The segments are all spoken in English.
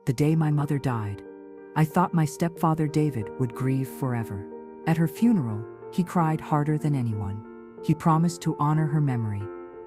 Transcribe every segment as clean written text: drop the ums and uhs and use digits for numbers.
the day my mother died. I thought my stepfather David would grieve forever. At her funeral, he cried harder than anyone. He promised to honor her memory.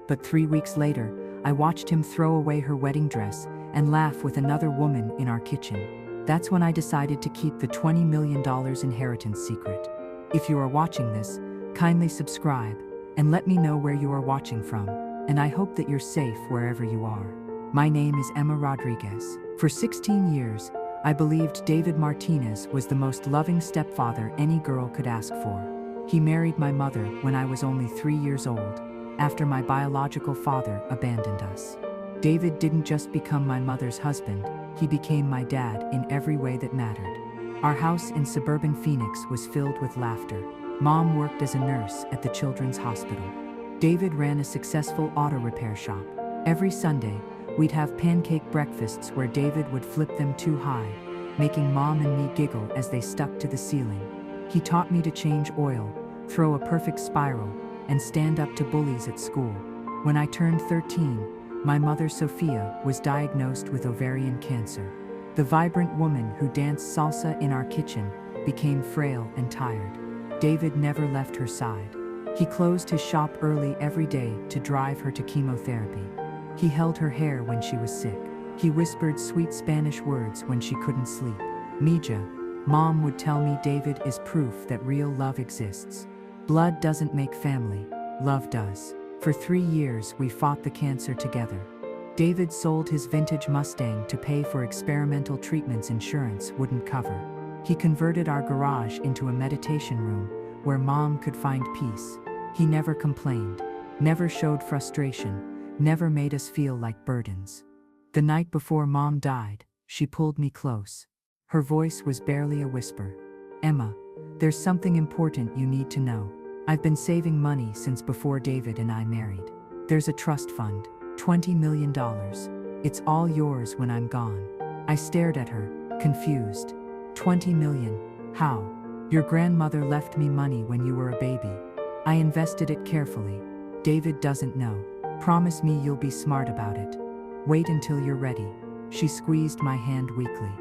But 3 weeks later, I watched him throw away her wedding dress and laugh with another woman in our kitchen. That's when I decided to keep the $20 million inheritance secret. If you are watching this, kindly subscribe and let me know where you are watching from. And I hope that you're safe wherever you are. My name is Emma Rodriguez. For 16 years, I believed David Martinez was the most loving stepfather any girl could ask for. He married my mother when I was only 3 years old, after my biological father abandoned us. David didn't just become my mother's husband, he became my dad in every way that mattered. Our house in suburban Phoenix was filled with laughter. Mom worked as a nurse at the Children's Hospital. David ran a successful auto repair shop. Every Sunday, we'd have pancake breakfasts where David would flip them too high, making Mom and me giggle as they stuck to the ceiling. He taught me to change oil, throw a perfect spiral, and stand up to bullies at school. When I turned 13, my mother Sophia was diagnosed with ovarian cancer. The vibrant woman who danced salsa in our kitchen became frail and tired. David never left her side. He closed his shop early every day to drive her to chemotherapy. He held her hair when she was sick. He whispered sweet Spanish words when she couldn't sleep. Mija, Mom would tell me, David is proof that real love exists. Blood doesn't make family, love does. For 3 years, we fought the cancer together. David sold his vintage Mustang to pay for experimental treatments insurance wouldn't cover. He converted our garage into a meditation room where Mom could find peace. He never complained, never showed frustration, never made us feel like burdens. The night before Mom died, she pulled me close. Her voice was barely a whisper. Emma, there's something important you need to know. I've been saving money since before David and I married. There's a trust fund, $20 million. It's all yours when I'm gone. I stared at her, confused. 20 million? How? Your grandmother left me money when you were a baby. I invested it carefully. David doesn't know. Promise me you'll be smart about it. Wait until you're ready. She squeezed my hand weakly.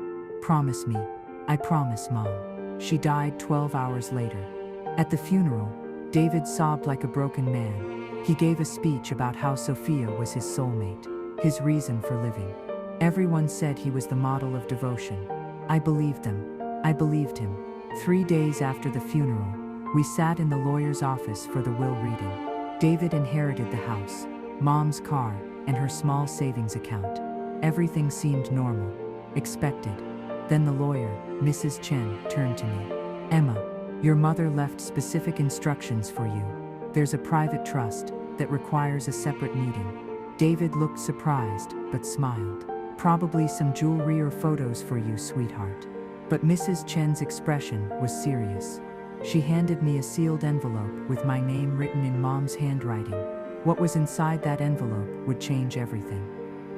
Promise me. I promise, Mom. She died 12 hours later. At the funeral, David sobbed like a broken man. He gave a speech about how Sophia was his soulmate, his reason for living. Everyone said he was the model of devotion. I believed them. I believed him. 3 days after the funeral, we sat in the lawyer's office for the will reading. David inherited the house, Mom's car, and her small savings account. Everything seemed normal, expected. Then the lawyer, Mrs. Chen, turned to me. Emma, your mother left specific instructions for you. There's a private trust that requires a separate meeting. David looked surprised, but smiled. Probably some jewelry or photos for you, sweetheart. But Mrs. Chen's expression was serious. She handed me a sealed envelope with my name written in Mom's handwriting. What was inside that envelope would change everything.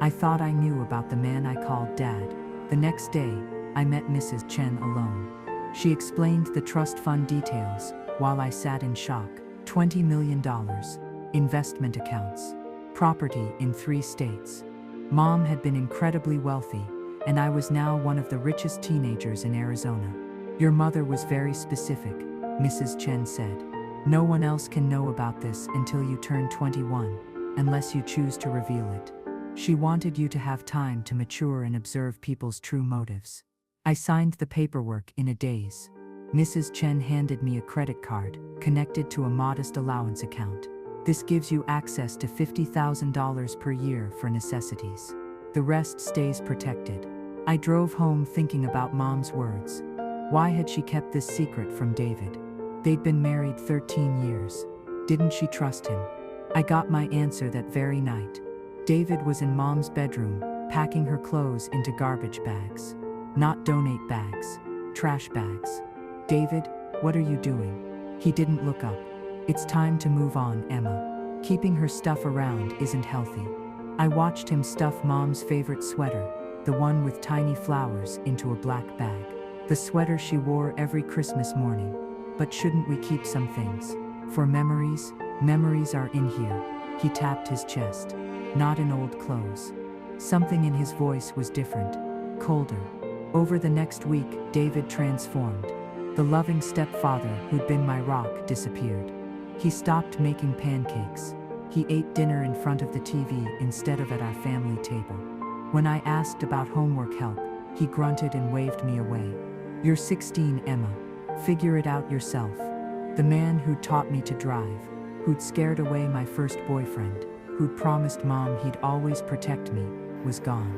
I thought I knew about the man I called Dad. The next day, I met Mrs. Chen alone. She explained the trust fund details while I sat in shock. $20 million, investment accounts, property in 3 states. Mom had been incredibly wealthy, and I was now one of the richest teenagers in Arizona. Your mother was very specific, Mrs. Chen said. No one else can know about this until you turn 21, unless you choose to reveal it. She wanted you to have time to mature and observe people's true motives. I signed the paperwork in a daze. Mrs. Chen handed me a credit card, connected to a modest allowance account. This gives you access to $50,000 per year for necessities. The rest stays protected. I drove home thinking about Mom's words. Why had she kept this secret from David? They'd been married 13 years. Didn't she trust him? I got my answer that very night. David was in Mom's bedroom, packing her clothes into garbage bags. Not donate bags, trash bags. David, what are you doing? He didn't look up. It's time to move on, Emma. Keeping her stuff around isn't healthy. I watched him stuff Mom's favorite sweater, the one with tiny flowers, into a black bag. The sweater she wore every Christmas morning. But shouldn't we keep some things? For memories? Memories are in here. He tapped his chest. Not in old clothes. Something in his voice was different. colder. Over the next week, David transformed. The loving stepfather who'd been my rock disappeared. He stopped making pancakes. He ate dinner in front of the TV instead of at our family table. When I asked about homework help, he grunted and waved me away. "You're 16, Emma. Figure it out yourself." The man who'd taught me to drive, who'd scared away my first boyfriend, who'd promised Mom he'd always protect me, was gone.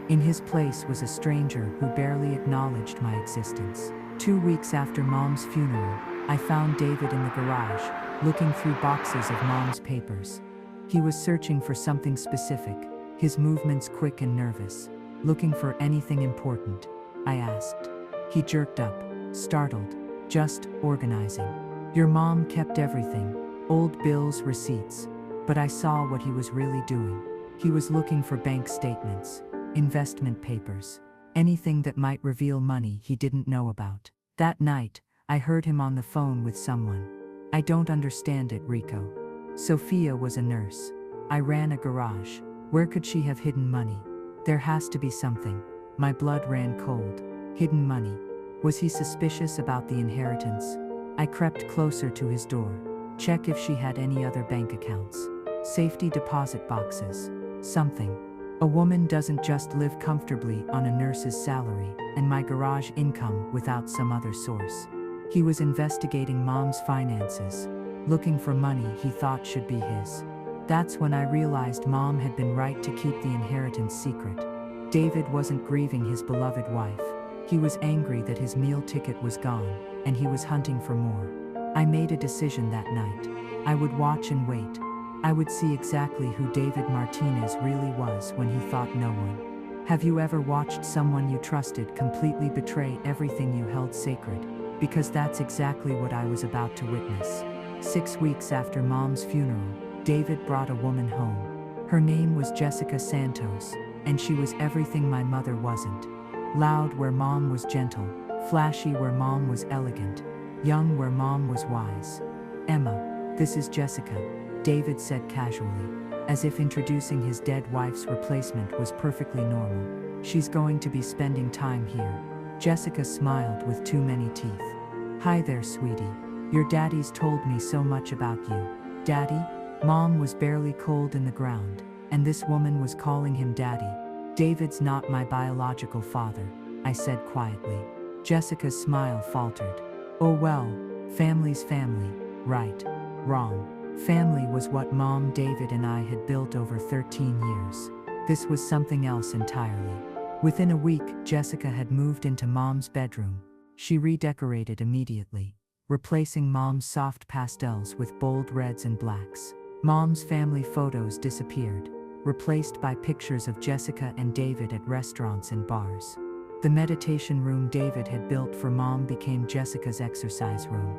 In his place was a stranger who barely acknowledged my existence. 2 weeks after Mom's funeral, I found David in the garage, looking through boxes of Mom's papers. He was searching for something specific, his movements quick and nervous. "Looking for anything important?" I asked. He jerked up, startled. "Just organizing. Your mom kept everything, old bills, receipts." But I saw what he was really doing. He was looking for bank statements, investment papers, anything that might reveal money he didn't know about. That night, I heard him on the phone with someone. "I don't understand it, Rico." Sophia was a nurse. I ran a garage. Where could she have hidden money? There has to be something. My blood ran cold. Hidden money. Was he suspicious about the inheritance? I crept closer to his door. Check if she had any other bank accounts. Safety deposit boxes. Something. A woman doesn't just live comfortably on a nurse's salary and my garage income without some other source. He was investigating Mom's finances, looking for money he thought should be his. That's when I realized Mom had been right to keep the inheritance secret. David wasn't grieving his beloved wife. He was angry that his meal ticket was gone, and he was hunting for more. I made a decision that night. I would watch and wait. I would see exactly who David Martinez really was when he thought no one. Have you ever watched someone you trusted completely betray everything you held sacred? Because that's exactly what I was about to witness. 6 weeks after Mom's funeral, David brought a woman home. Her name was Jessica Santos, and she was everything my mother wasn't. Loud where Mom was gentle, flashy where Mom was elegant, young where Mom was wise. "Emma, this is Jessica," David said casually, as if introducing his dead wife's replacement was perfectly normal. "She's going to be spending time here." Jessica smiled with too many teeth. "Hi there, sweetie. Your daddy's told me so much about you." Daddy? Mom was barely cold in the ground, and this woman was calling him daddy. "David's not my biological father," I said quietly. Jessica's smile faltered. "Oh well, family's family, right? Wrong. Family was what Mom, David, and I had built over 13 years. This was something else entirely." Within a week, Jessica had moved into Mom's bedroom. She redecorated immediately, replacing Mom's soft pastels with bold reds and blacks. Mom's family photos disappeared, replaced by pictures of Jessica and David at restaurants and bars. The meditation room David had built for Mom became Jessica's exercise room.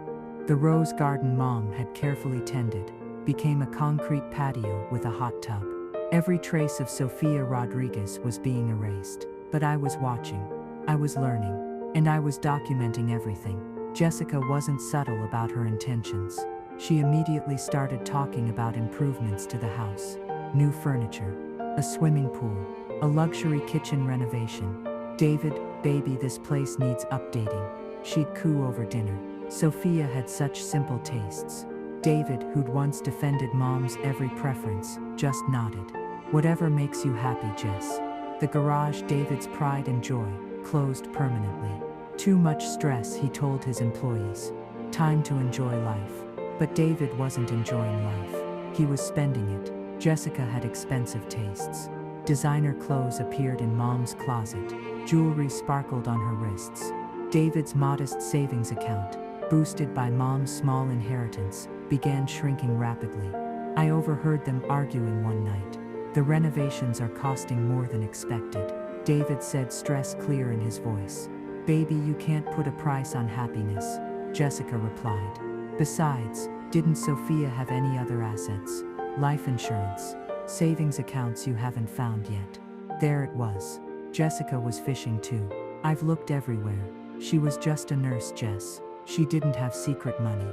The rose garden Mom had carefully tended became a concrete patio with a hot tub. Every trace of Sofia Rodriguez was being erased. But I was watching. I was learning. And I was documenting everything. Jessica wasn't subtle about her intentions. She immediately started talking about improvements to the house. New furniture, a swimming pool, a luxury kitchen renovation. "David, baby, this place needs updating." She'd coo over dinner. Sophia had such simple tastes. David, who'd once defended Mom's every preference, just nodded. "Whatever makes you happy, Jess." The garage, David's pride and joy, closed permanently. Too much stress, he told his employees. Time to enjoy life. But David wasn't enjoying life. He was spending it. Jessica had expensive tastes. Designer clothes appeared in Mom's closet. Jewelry sparkled on her wrists. David's modest savings account, boosted by Mom's small inheritance, began shrinking rapidly. I overheard them arguing one night. "The renovations are costing more than expected," David said, stress clear in his voice. "Baby, you can't put a price on happiness," Jessica replied. "Besides, didn't Sophia have any other assets? Life insurance, savings accounts you haven't found yet?" There it was. Jessica was fishing too. "I've looked everywhere. She was just a nurse, Jess. She didn't have secret money."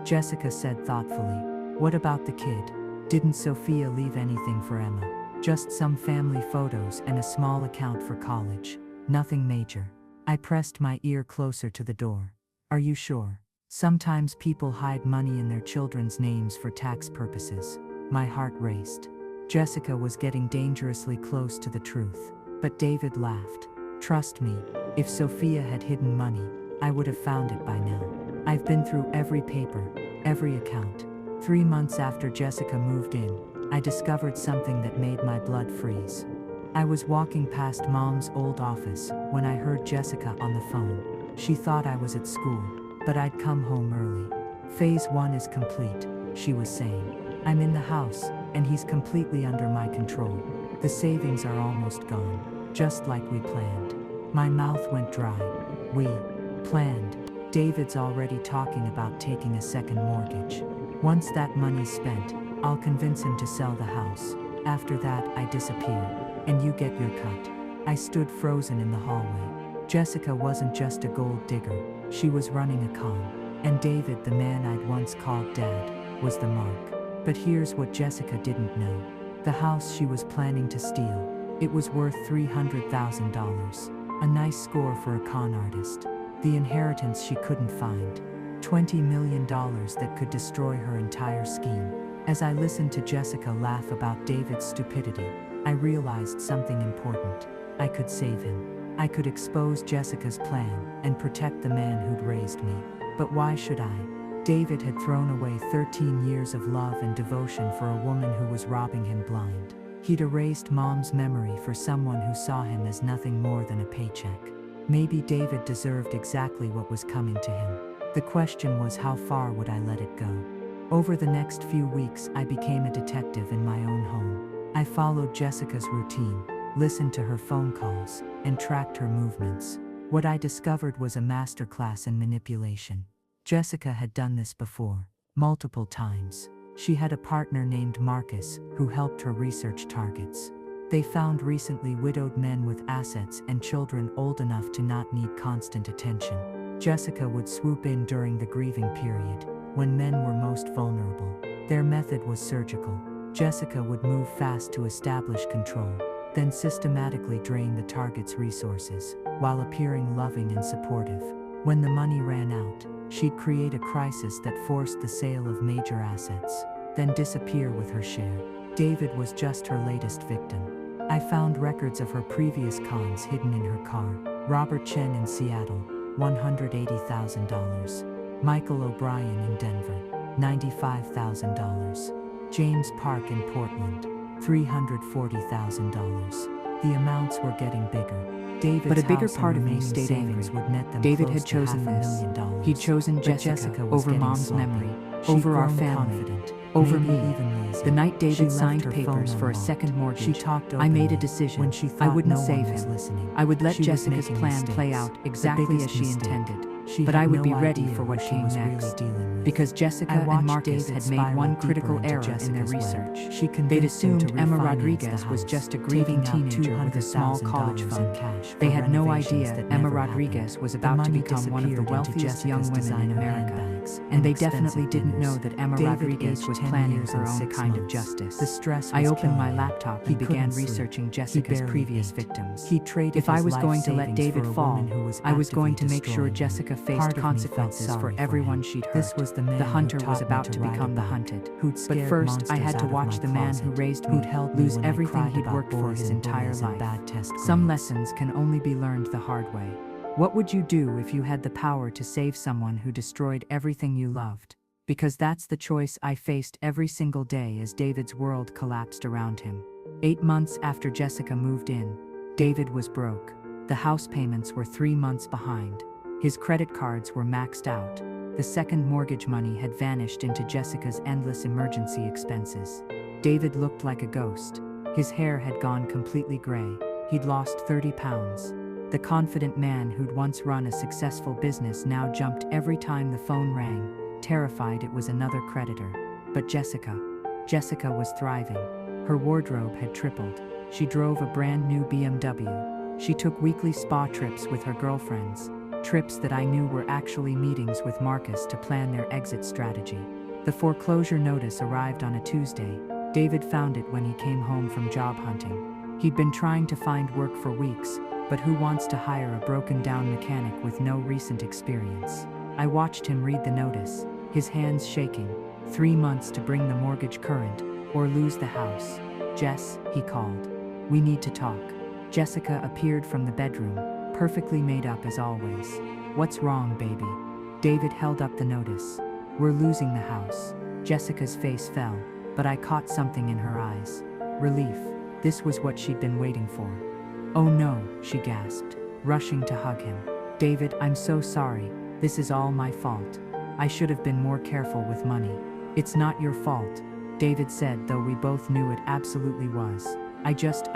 Jessica said thoughtfully. "What about the kid? Didn't Sophia leave anything for Emma?" Just some family photos and a small account for college. Nothing major. I pressed my ear closer to the door. Are you sure? Sometimes people hide money in their children's names for tax purposes. My heart raced. Jessica was getting dangerously close to the truth. But David laughed. Trust me, if Sophia had hidden money, I would have found it by now. I've been through every paper, every account. 3 months after Jessica moved in, I discovered something that made my blood freeze. I was walking past Mom's old office when I heard Jessica on the phone. She thought I was at school, but I'd come home early. Phase 1 is complete, she was saying. I'm in the house, and he's completely under my control. The savings are almost gone, just like we planned. My mouth went dry. We planned. David's already talking about taking a second mortgage. Once that money's spent, I'll convince him to sell the house. After that, I disappear, and you get your cut. I stood frozen in the hallway. Jessica wasn't just a gold digger, she was running a con. And David, the man I'd once called Dad, was the mark. But here's what Jessica didn't know. The house she was planning to steal, it was worth $300,000. A nice score for a con artist. The inheritance she couldn't find. $20 million that could destroy her entire scheme. As I listened to Jessica laugh about David's stupidity, I realized something important. I could save him. I could expose Jessica's plan and protect the man who'd raised me. But why should I? David had thrown away 13 years of love and devotion for a woman who was robbing him blind. He'd erased Mom's memory for someone who saw him as nothing more than a paycheck. Maybe David deserved exactly what was coming to him. The question was, how far would I let it go? Over the next few weeks, I became a detective in my own home. I followed Jessica's routine, listened to her phone calls, and tracked her movements. What I discovered was a masterclass in manipulation. Jessica had done this before, multiple times. She had a partner named Marcus who helped her research targets. They found recently widowed men with assets and children old enough to not need constant attention. Jessica would swoop in during the grieving period, when men were most vulnerable. Their method was surgical. Jessica would move fast to establish control, then systematically drain the target's resources, while appearing loving and supportive. When the money ran out, she'd create a crisis that forced the sale of major assets, then disappear with her share. David was just her latest victim. I found records of her previous cons hidden in her car. Robert Chen in Seattle, $180,000. Michael O'Brien in Denver, $95,000. James Park in Portland, $340,000. The amounts were getting bigger. But a bigger part of me stayed angry. David had chosen this. He'd chosen Jessica over Mom's memory, over our family, over me. The night David signed papers for a second mortgage, I made a decision. I wouldn't save him. I would let Jessica's plan play out exactly as she intended. But I would be ready for what came next. Because Jessica and Marcus had made one critical error in their research. They'd assumed Emma Rodriguez was just a grieving teenager with a small college fund. They had no idea that Emma Rodriguez was about to become one of the wealthiest young women in America. And they definitely didn't know that Emma Rodriguez was planning her own kind of justice. I opened my laptop and began researching Jessica's previous victims. If I was going to let David fall, I was going to make sure Jessica faced consequences for everyone she'd hurt. The hunter was about to become the hunted. But first, I had to watch the man who raised me lose everything he'd worked for his entire life. Some lessons can only be learned the hard way. What would you do if you had the power to save someone who destroyed everything you loved? Because that's the choice I faced every single day as David's world collapsed around him. 8 months after Jessica moved in, David was broke. The house payments were 3 months behind. His credit cards were maxed out. The second mortgage money had vanished into Jessica's endless emergency expenses. David looked like a ghost. His hair had gone completely gray. He'd lost 30 pounds. The confident man who'd once run a successful business now jumped every time the phone rang, terrified it was another creditor. But Jessica was thriving. Her wardrobe had tripled. She drove a brand new BMW. She took weekly spa trips with her girlfriends. Trips that I knew were actually meetings with Marcus to plan their exit strategy. The foreclosure notice arrived on a Tuesday. David found it when he came home from job hunting. He'd been trying to find work for weeks, but who wants to hire a broken-down mechanic with no recent experience? I watched him read the notice, his hands shaking. 3 months to bring the mortgage current, or lose the house. Jess, he called. We need to talk. Jessica appeared from the bedroom, perfectly made up as always. What's wrong, baby? David held up the notice. We're losing the house. Jessica's face fell, but I caught something in her eyes. Relief. This was what she'd been waiting for. Oh no, she gasped, rushing to hug him. David, I'm so sorry. This is all my fault. I should have been more careful with money. It's not your fault, David said, though we both knew it absolutely was. I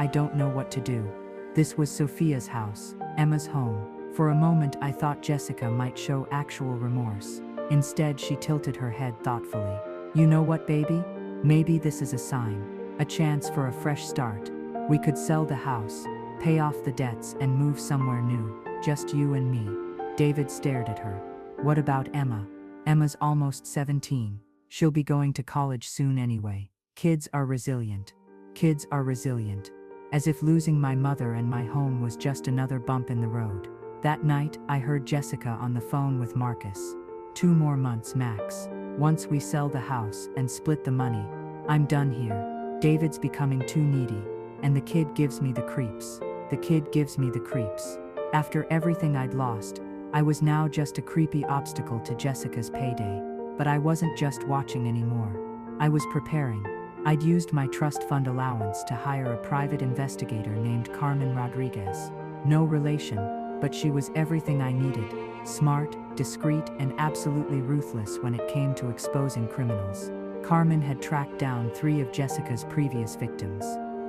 don't know what to do. This was Sophia's house, Emma's home. For a moment I thought Jessica might show actual remorse. Instead, she tilted her head thoughtfully. You know what, baby? Maybe this is a sign. A chance for a fresh start. We could sell the house, pay off the debts, and move somewhere new. Just you and me. David stared at her. What about Emma? Emma's almost 17. She'll be going to college soon anyway. Kids are resilient. Kids are resilient. As if losing my mother and my home was just another bump in the road. That night, I heard Jessica on the phone with Marcus. 2 more months max. Once we sell the house and split the money, I'm done here. David's becoming too needy, and the kid gives me the creeps. The kid gives me the creeps. After everything I'd lost, I was now just a creepy obstacle to Jessica's payday. But I wasn't just watching anymore. I was preparing. I'd used my trust fund allowance to hire a private investigator named Carmen Rodriguez. No relation, but she was everything I needed. Smart, discreet, and absolutely ruthless when it came to exposing criminals. Carmen had tracked down 3 of Jessica's previous victims.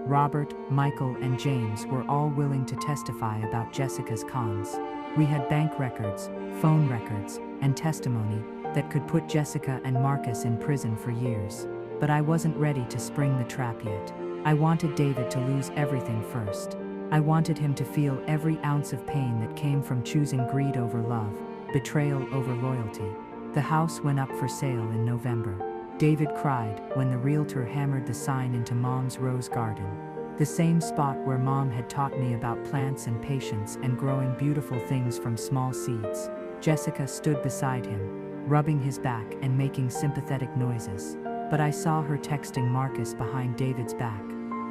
Robert, Michael, and James were all willing to testify about Jessica's cons. We had bank records, phone records, and testimony that could put Jessica and Marcus in prison for years. But I wasn't ready to spring the trap yet. I wanted David to lose everything first. I wanted him to feel every ounce of pain that came from choosing greed over love, betrayal over loyalty. The house went up for sale in November. David cried when the realtor hammered the sign into Mom's rose garden. The same spot where Mom had taught me about plants and patience and growing beautiful things from small seeds. Jessica stood beside him, rubbing his back and making sympathetic noises. But I saw her texting Marcus behind David's back.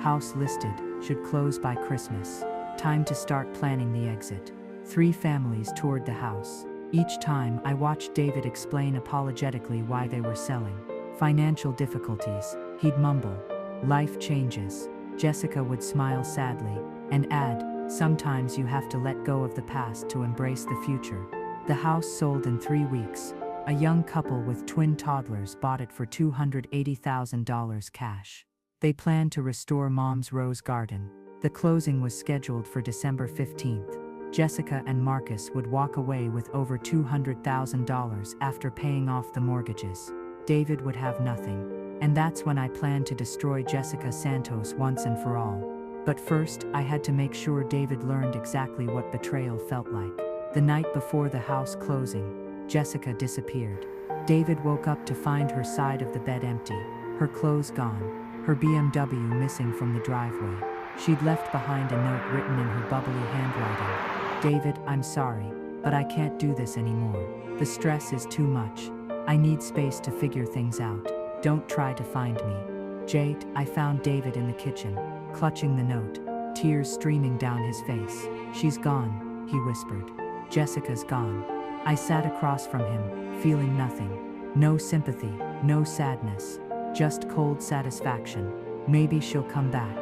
House listed, should close by Christmas. Time to start planning the exit. 3 families toured the house. Each time, I watched David explain apologetically why they were selling. Financial difficulties, he'd mumble. Life changes. Jessica would smile sadly and add, sometimes you have to let go of the past to embrace the future. The house sold in 3 weeks. A young couple with twin toddlers bought it for $280,000 cash. They planned to restore Mom's rose garden. The closing was scheduled for December 15th. Jessica and Marcus would walk away with over $200,000 after paying off the mortgages. David would have nothing. And that's when I planned to destroy Jessica Santos once and for all. But first, I had to make sure David learned exactly what betrayal felt like. The night before the house closing, Jessica disappeared. David woke up to find her side of the bed empty, her clothes gone, her BMW missing from the driveway. She'd left behind a note written in her bubbly handwriting. David, I'm sorry, but I can't do this anymore. The stress is too much. I need space to figure things out. Don't try to find me. Jade, I found David in the kitchen, clutching the note, tears streaming down his face. She's gone, he whispered. Jessica's gone. I sat across from him, feeling nothing. No sympathy, no sadness, just cold satisfaction. Maybe she'll come back,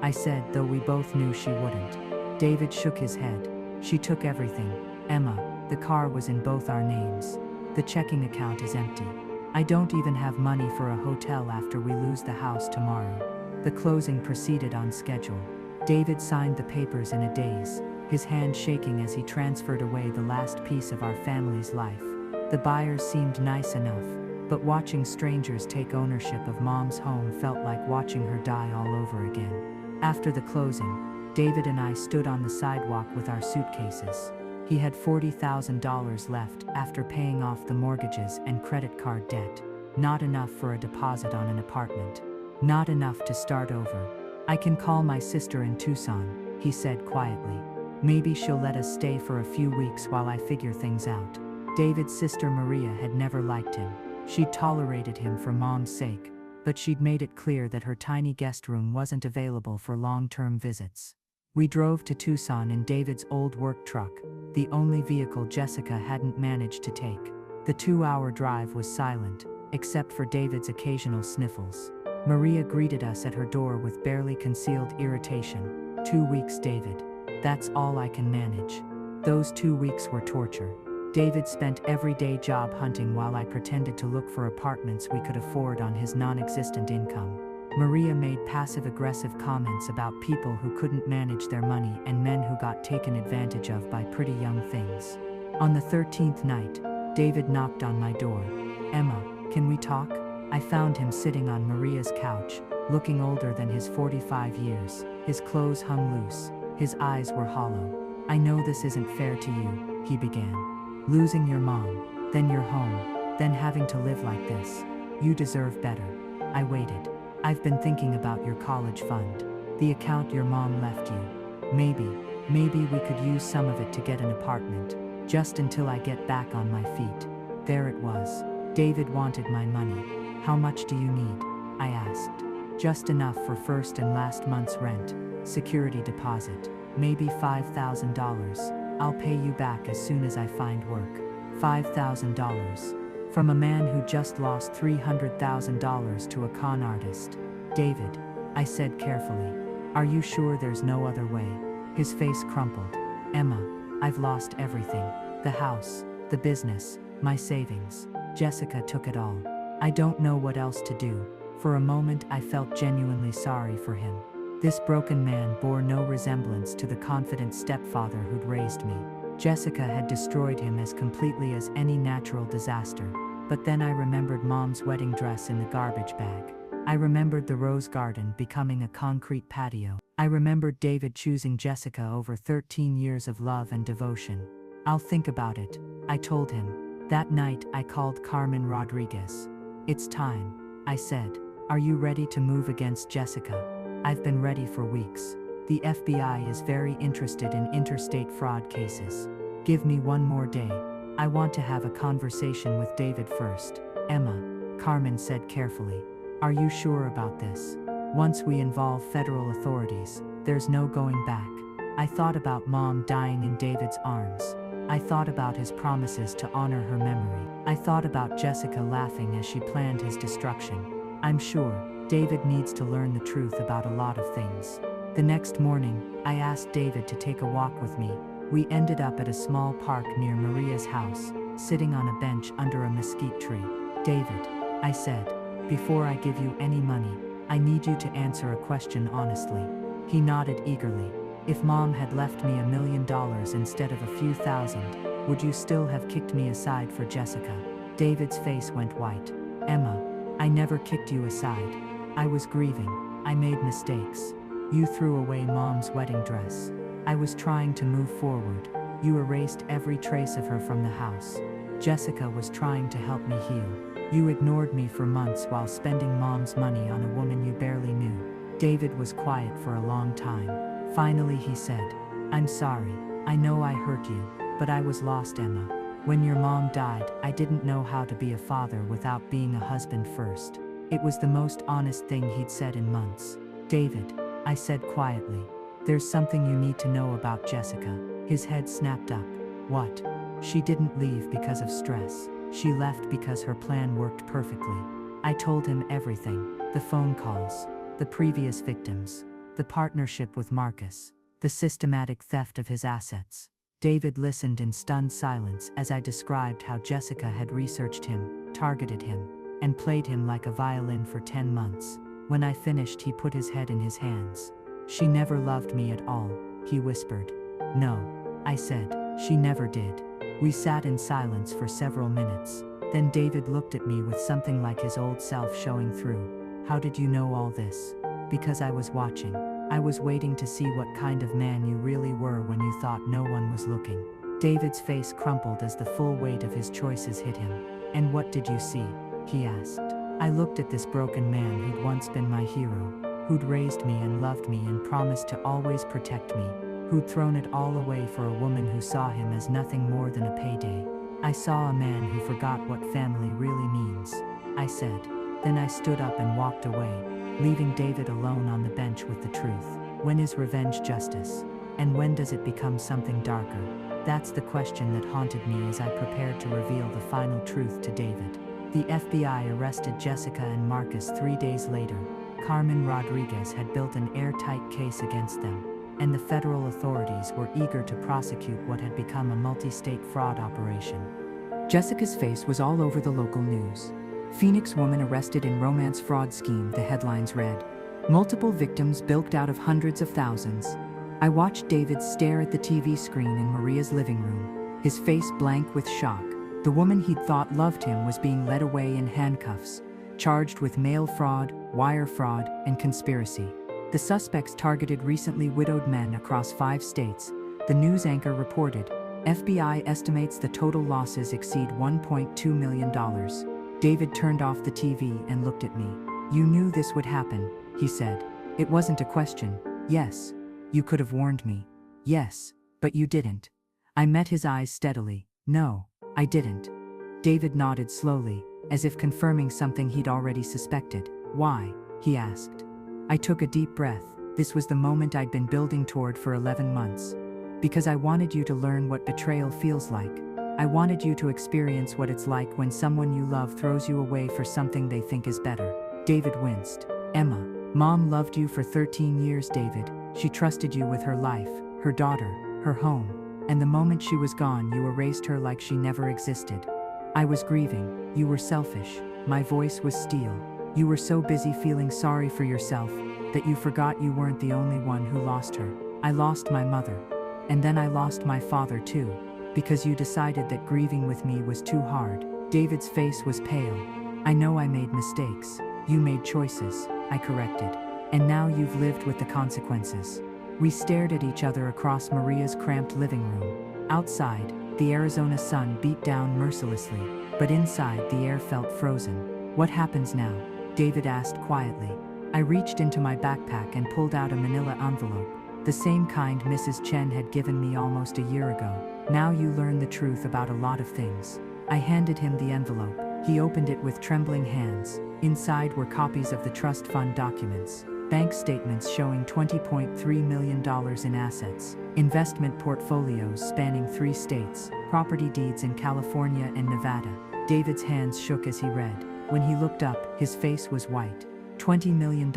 I said, though we both knew she wouldn't. David shook his head. She took everything. Emma, the car was in both our names. The checking account is empty. I don't even have money for a hotel after we lose the house tomorrow. The closing proceeded on schedule. David signed the papers in a daze, his hand shaking as he transferred away the last piece of our family's life. The buyers seemed nice enough, but watching strangers take ownership of Mom's home felt like watching her die all over again. After the closing, David and I stood on the sidewalk with our suitcases. He had $40,000 left after paying off the mortgages and credit card debt, not enough for a deposit on an apartment. Not enough to start over. I can call my sister in Tucson, he said quietly. Maybe she'll let us stay for a few weeks while I figure things out. David's sister Maria had never liked him. She'd tolerated him for Mom's sake, but she'd made it clear that her tiny guest room wasn't available for long-term visits. We drove to Tucson in David's old work truck, the only vehicle Jessica hadn't managed to take. The 2-hour drive was silent, except for David's occasional sniffles. Maria greeted us at her door with barely concealed irritation. 2 weeks, David. That's all I can manage. Those 2 weeks were torture. David spent every day job hunting while I pretended to look for apartments we could afford on his non-existent income. Maria made passive-aggressive comments about people who couldn't manage their money and men who got taken advantage of by pretty young things. On the 13th night, David knocked on my door. Emma, can we talk? I found him sitting on Maria's couch, looking older than his 45 years. His clothes hung loose. His eyes were hollow. I know this isn't fair to you, he began. Losing your mom, then your home, then having to live like this. You deserve better. I waited. I've been thinking about your college fund. The account your mom left you. Maybe we could use some of it to get an apartment, just until I get back on my feet. There it was. David wanted my money. How much do you need? I asked. Just enough for first and last month's rent. Security deposit. Maybe $5,000. I'll pay you back as soon as I find work. $5,000. From a man who just lost $300,000 to a con artist. David, I said carefully. Are you sure there's no other way? His face crumpled. Emma, I've lost everything. The house, the business, my savings. Jessica took it all. I don't know what else to do. For a moment I felt genuinely sorry for him. This broken man bore no resemblance to the confident stepfather who'd raised me. Jessica had destroyed him as completely as any natural disaster. But then I remembered Mom's wedding dress in the garbage bag. I remembered the rose garden becoming a concrete patio. I remembered David choosing Jessica over 13 years of love and devotion. I'll think about it, I told him. That night I called Carmen Rodriguez. It's time, I said. Are you ready to move against Jessica? I've been ready for weeks. The FBI is very interested in interstate fraud cases. Give me one more day. I want to have a conversation with David first. Emma, Carmen said carefully. Are you sure about this? Once we involve federal authorities, there's no going back. I thought about Mom dying in David's arms. I thought about his promises to honor her memory. I thought about Jessica laughing as she planned his destruction. I'm sure David needs to learn the truth about a lot of things. The next morning, I asked David to take a walk with me. We ended up at a small park near Maria's house, sitting on a bench under a mesquite tree. David, I said, before I give you any money, I need you to answer a question honestly. He nodded eagerly. If Mom had left me $1 million instead of a few thousand, would you still have kicked me aside for Jessica? David's face went white. Emma, I never kicked you aside. I was grieving. I made mistakes. You threw away Mom's wedding dress. I was trying to move forward. You erased every trace of her from the house. Jessica was trying to help me heal. You ignored me for months while spending Mom's money on a woman you barely knew. David was quiet for a long time. Finally he said, I'm sorry. I know I hurt you, but I was lost, Emma. When your mom died, I didn't know how to be a father without being a husband first. It was the most honest thing he'd said in months. David, I said quietly, there's something you need to know about Jessica. His head snapped up. What? She didn't leave because of stress. She left because her plan worked perfectly. I told him everything. The phone calls, the previous victims, the partnership with Marcus, the systematic theft of his assets. David listened in stunned silence as I described how Jessica had researched him, targeted him, and played him like a violin for 10 months. When I finished, he put his head in his hands. She never loved me at all, he whispered. No, I said, she never did. We sat in silence for several minutes. Then David looked at me with something like his old self showing through. How did you know all this? Because I was watching. I was waiting to see what kind of man you really were when you thought no one was looking. David's face crumpled as the full weight of his choices hit him. And what did you see? He asked. I looked at this broken man who'd once been my hero, who'd raised me and loved me and promised to always protect me, who'd thrown it all away for a woman who saw him as nothing more than a payday. I saw a man who forgot what family really means, I said. Then I stood up and walked away, leaving David alone on the bench with the truth. When is revenge justice? And when does it become something darker? That's the question that haunted me as I prepared to reveal the final truth to David. The FBI arrested Jessica and Marcus 3 days later. Carmen Rodriguez had built an airtight case against them, and the federal authorities were eager to prosecute what had become a multi-state fraud operation. Jessica's face was all over the local news. Phoenix woman arrested in romance fraud scheme, the headlines read. Multiple victims bilked out of hundreds of thousands. I watched David stare at the TV screen in Maria's living room, his face blank with shock. The woman he'd thought loved him was being led away in handcuffs, charged with mail fraud, wire fraud, and conspiracy. The suspects targeted recently widowed men across 5 states, the news anchor reported. FBI estimates the total losses exceed $1.2 million. David turned off the TV and looked at me. You knew this would happen, he said. It wasn't a question. Yes. You could have warned me. Yes, but you didn't. I met his eyes steadily. No, I didn't. David nodded slowly, as if confirming something he'd already suspected. Why? He asked. I took a deep breath. This was the moment I'd been building toward for 11 months. Because I wanted you to learn what betrayal feels like. I wanted you to experience what it's like when someone you love throws you away for something they think is better. David winced. Emma, Mom loved you for 13 years, David. She trusted you with her life, her daughter, her home. And the moment she was gone, you erased her like she never existed. I was grieving. You were selfish. My voice was steel. You were so busy feeling sorry for yourself that you forgot you weren't the only one who lost her. I lost my mother. And then I lost my father too, because you decided that grieving with me was too hard. David's face was pale. I know I made mistakes. You made choices. I corrected. And now you've lived with the consequences. We stared at each other across Maria's cramped living room. Outside, the Arizona sun beat down mercilessly, but inside the air felt frozen. What happens now? David asked quietly. I reached into my backpack and pulled out a manila envelope, the same kind Mrs. Chen had given me almost a year ago. Now you learn the truth about a lot of things. I handed him the envelope. He opened it with trembling hands. Inside were copies of the trust fund documents, bank statements showing $20.3 million in assets, investment portfolios spanning 3 states, property deeds in California and Nevada. David's hands shook as he read. When he looked up, his face was white. $20 million,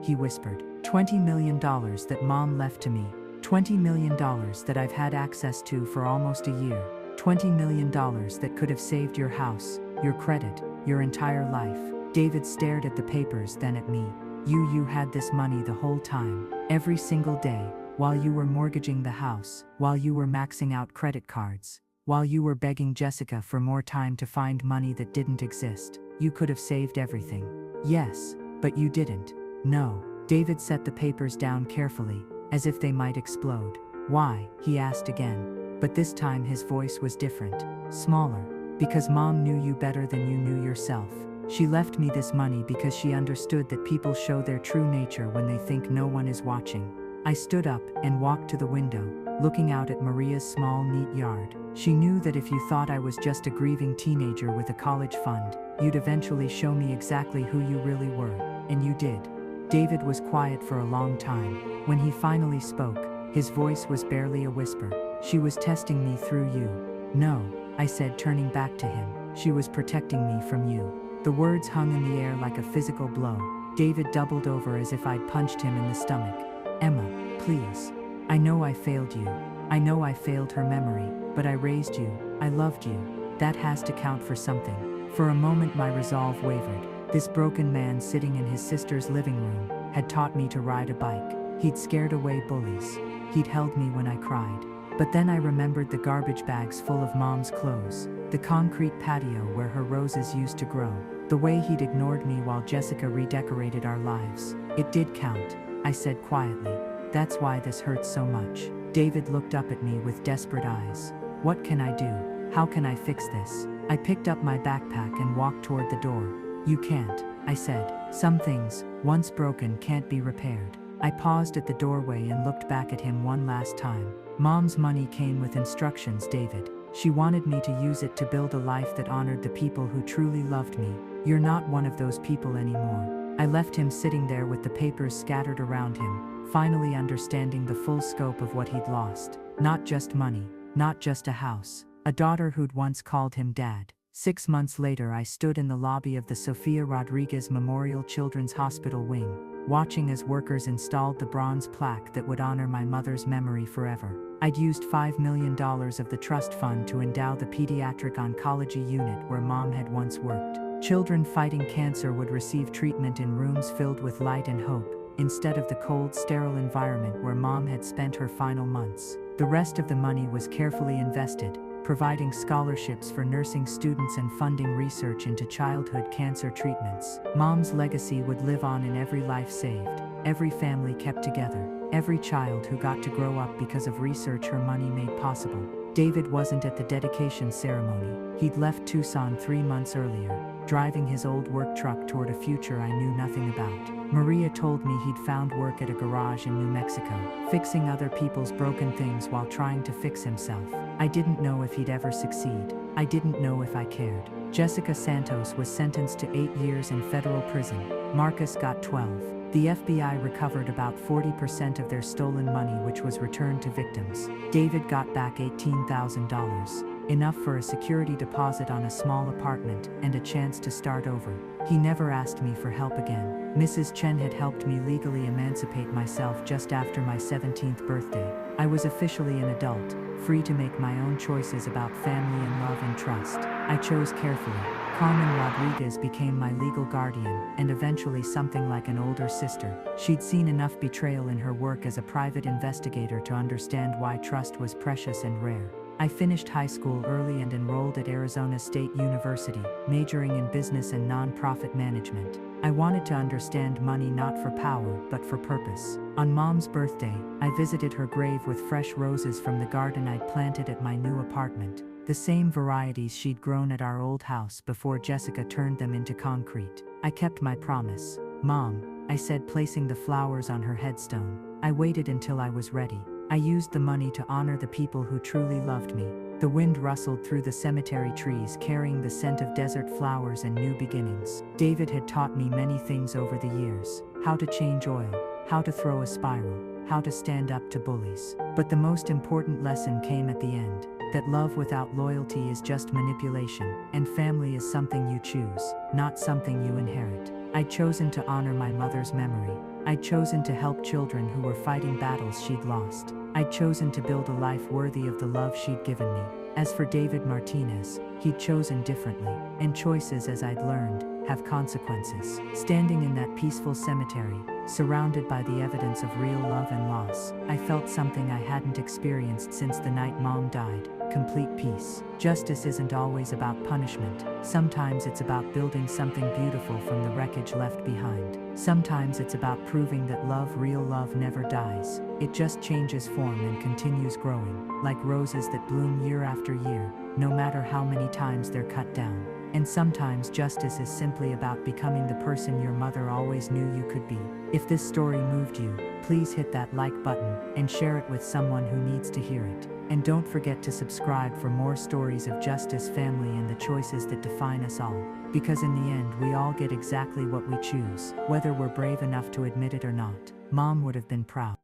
he whispered. $20 million that Mom left to me. $20 million that I've had access to for almost a year. $20 million that could have saved your house, your credit, your entire life. David stared at the papers, then at me. You had this money the whole time, every single day, while you were mortgaging the house, while you were maxing out credit cards, while you were begging Jessica for more time to find money that didn't exist. You could have saved everything. Yes, but you didn't. No. David set the papers down carefully, as if they might explode. Why? He asked again. But this time his voice was different, smaller. Because Mom knew you better than you knew yourself. She left me this money because she understood that people show their true nature when they think no one is watching. I stood up and walked to the window, looking out at Maria's small, neat yard. She knew that if you thought I was just a grieving teenager with a college fund, you'd eventually show me exactly who you really were. And you did. David was quiet for a long time. When he finally spoke, his voice was barely a whisper. She was testing me through you. No, I said, turning back to him. She was protecting me from you. The words hung in the air like a physical blow. David doubled over as if I'd punched him in the stomach. Emma, please. I know I failed you. I know I failed her memory, but I raised you. I loved you. That has to count for something. For a moment my resolve wavered. This broken man sitting in his sister's living room had taught me to ride a bike. He'd scared away bullies. He'd held me when I cried. But then I remembered the garbage bags full of Mom's clothes, the concrete patio where her roses used to grow, the way he'd ignored me while Jessica redecorated our lives. It did count, I said quietly. That's why this hurts so much. David looked up at me with desperate eyes. What can I do? How can I fix this? I picked up my backpack and walked toward the door. You can't, I said. Some things, once broken, can't be repaired. I paused at the doorway and looked back at him one last time. Mom's money came with instructions, David. She wanted me to use it to build a life that honored the people who truly loved me. You're not one of those people anymore. I left him sitting there with the papers scattered around him, finally understanding the full scope of what he'd lost. Not just money, not just a house, a daughter who'd once called him dad. 6 months later, I stood in the lobby of the Sofia Rodriguez Memorial Children's Hospital wing, watching as workers installed the bronze plaque that would honor my mother's memory forever. I'd used $5 million of the trust fund to endow the pediatric oncology unit where Mom had once worked. Children fighting cancer would receive treatment in rooms filled with light and hope, instead of the cold, sterile environment where Mom had spent her final months. The rest of the money was carefully invested, providing scholarships for nursing students and funding research into childhood cancer treatments. Mom's legacy would live on in every life saved, every family kept together, every child who got to grow up because of research her money made possible. David wasn't at the dedication ceremony. He'd left Tucson 3 months earlier, driving his old work truck toward a future I knew nothing about. Maria told me he'd found work at a garage in New Mexico, fixing other people's broken things while trying to fix himself. I didn't know if he'd ever succeed. I didn't know if I cared. Jessica Santos was sentenced to 8 years in federal prison. Marcus got 12. The FBI recovered about 40% of their stolen money, which was returned to victims. David got back $18,000, enough for a security deposit on a small apartment and a chance to start over. He never asked me for help again. Mrs. Chen had helped me legally emancipate myself just after my 17th birthday. I was officially an adult, free to make my own choices about family and love and trust. I chose carefully. Carmen Rodriguez became my legal guardian, and eventually something like an older sister. She'd seen enough betrayal in her work as a private investigator to understand why trust was precious and rare. I finished high school early and enrolled at Arizona State University, majoring in business and nonprofit management. I wanted to understand money not for power, but for purpose. On Mom's birthday, I visited her grave with fresh roses from the garden I'd planted at my new apartment. The same varieties she'd grown at our old house before Jessica turned them into concrete. I kept my promise. Mom, I said, placing the flowers on her headstone. I waited until I was ready. I used the money to honor the people who truly loved me. The wind rustled through the cemetery trees, carrying the scent of desert flowers and new beginnings. David had taught me many things over the years: how to change oil, how to throw a spiral, how to stand up to bullies. But the most important lesson came at the end: that love without loyalty is just manipulation, and family is something you choose, not something you inherit. I'd chosen to honor my mother's memory. I'd chosen to help children who were fighting battles she'd lost. I'd chosen to build a life worthy of the love she'd given me. As for David Martinez, he'd chosen differently, and choices, as I'd learned, have consequences. Standing in that peaceful cemetery, surrounded by the evidence of real love and loss, I felt something I hadn't experienced since the night Mom died: complete peace. Justice isn't always about punishment. Sometimes it's about building something beautiful from the wreckage left behind. Sometimes it's about proving that love, real love, never dies. It just changes form and continues growing, like roses that bloom year after year, no matter how many times they're cut down. And sometimes justice is simply about becoming the person your mother always knew you could be. If this story moved you, please hit that like button and share it with someone who needs to hear it. And don't forget to subscribe for more stories of justice, family, and the choices that define us all. Because in the end, we all get exactly what we choose, whether we're brave enough to admit it or not. Mom would have been proud.